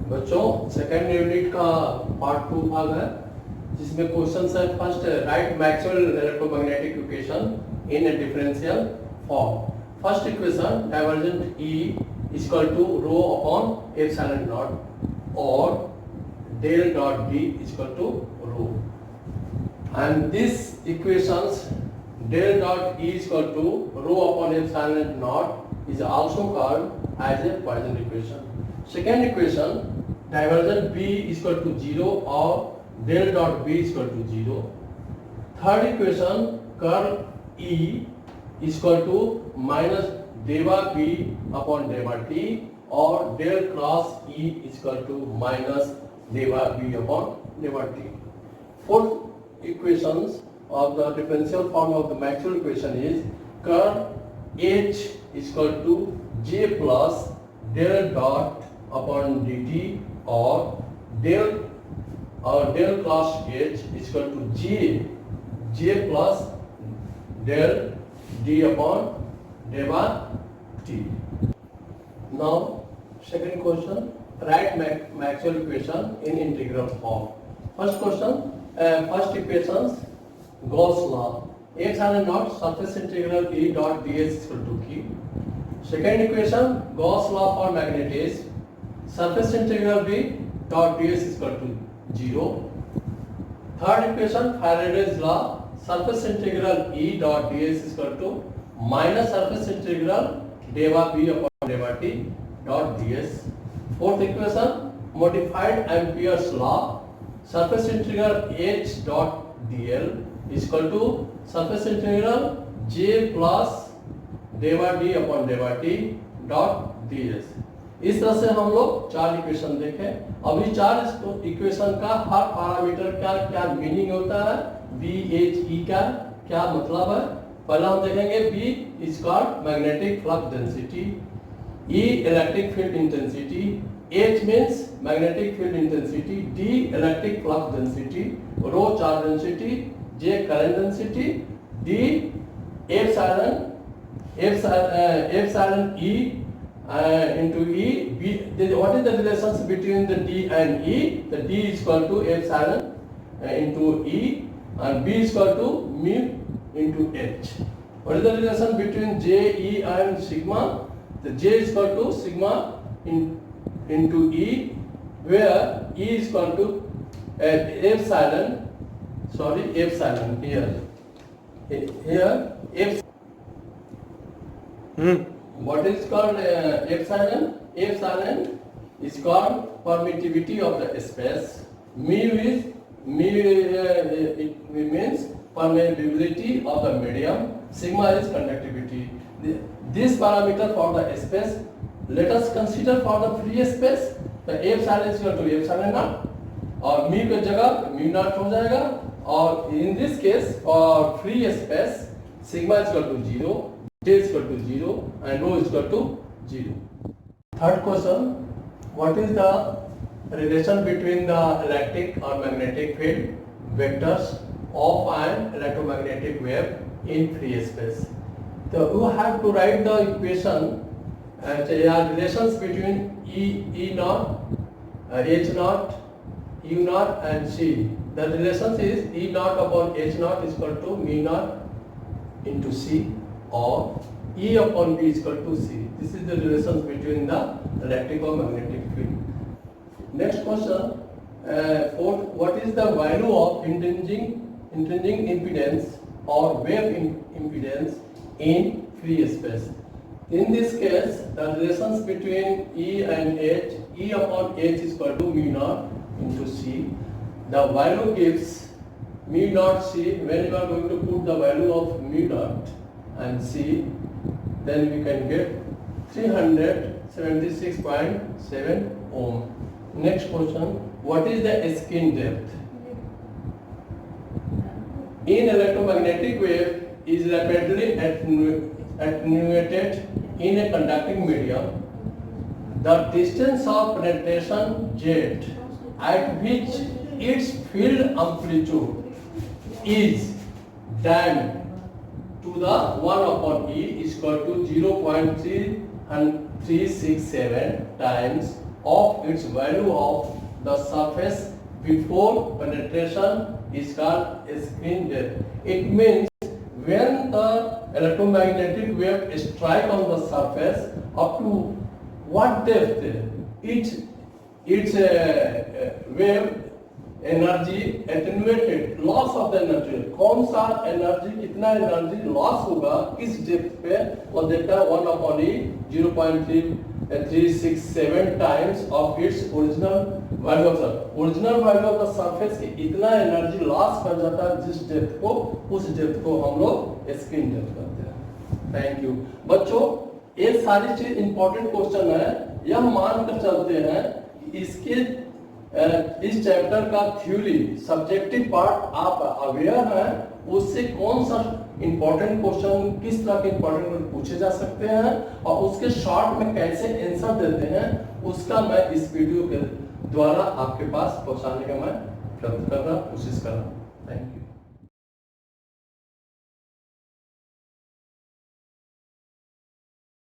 बच्चों second unit का part 2 भाग है जिसमें क्वेश्चन है। First, right Maxwell electromagnetic equation in A differential form. First equation, divergent E is equal to rho upon epsilon naught or del dot D is equal to rho, and this equations del dot E is equal to rho upon epsilon naught is also called as a Poisson equation. Second equation, divergent B is equal to 0 or del dot B is equal to 0. Third equation, curl E is equal to minus del B upon del T और del cross E is equal to minus del B upon del T. Fourth equations of the differential form of the Maxwell equation is curl H is equal to J plus del dot upon dt or del cross H is equal to J plus del D upon del T. Now second question, write Maxwell equation in integral form. First question, first equations, Gauss law, epsilon naught surface integral E dot ds is equal to Q. Second equation, Gauss law for magnet is surface integral B dot ds is equal to 0. Third equation, Faraday's law, surface integral E dot ds is equal to minus surface integral डेवा B upon del T dot ds. Fourth equation, modified Ampere's law, surface integral H dot dl is equal to surface integral J plus डेवा D upon del T dot ds. इस तरह से हम लोग चार equation देखें। अभी चार equation का हर पैरामीटर का क्या मीनिंग होता है, B H E का क्या मतलब है। पहला हम देखेंगे B is called magnetic flux density, E electric field intensity, H means magnetic field intensity, D electric flux density, rho charge density, J current density, D epsilon E into E. What is the relationship between the D and E? The D is equal to epsilon into E and B is equal to mu into H. What is the relation between J, E and sigma? The J is equal to sigma into E, where E is equal to epsilon here. What is called epsilon? Epsilon is called permittivity of the space. Mu means permeability of the medium. Sigma is conductivity. This parameter for the space, let us consider for the free space, the epsilon is equal to epsilon naught और mu की जगह mu naught हो जाएगा, और in this case for free space sigma is equal to 0, J is equal to 0 and rho is equal to 0. Third question, what is the relation between the electric or magnetic field vectors of an electromagnetic wave in free space? So you have to write the equation and relations between E naught, H naught, U naught and C. The relation is E naught upon H naught is equal to mu naught into C or E upon B is equal to C. This is the relation between the electric or magnetic field. Next question, fourth, what is the value of intrinsic impedance or wave impedance in free space? In this case, the relations between E and H, E upon H is equal to mu naught into C. The value gives mu naught C. When you are going to put the value of mu naught and C, then we can get 376.7 ohm. Next question, what is the skin depth? In electromagnetic wave is rapidly attenuated in a conducting medium. The distance of penetration Z at which its field amplitude is damped to the 1 upon E is equal to 0.367 times of its value of the surface before penetration is called screen depth. It means when the electromagnetic wave strike on the surface, up to what depth its wave energy attenuated, loss of the energy, कौन सा energy, कितना energy loss होगा किस depth पे, वो देखता है 1/0.367 times of its original value of the original value of the surface के इतना एनर्जी लॉस कर जाता है जिस डेप्थ को, उस डेप्थ को हम लोग स्क्रीन डेप्थ कहते हैं। थैंक यू बच्चों, ये सारी चीज इंपॉर्टेंट क्वेश्चन है। यह मान कर चलते हैं इसके इस चैप्टर का थ्योरी सब्जेक्टिव पार्ट आप अवेयर हैं, उससे कौन सा इंपॉर्टेंट क्वेश्चन, किस तरह के इंपॉर्टेंट क्वेश्चन पूछे जा सकते हैं और उसके शॉर्ट में कैसे आंसर देते हैं, उसका मैं इस वीडियो के द्वारा आपके पास पहुंचाने का मैं प्रयत्न कर रहा, कोशिश कर रहा हूं। Thank you.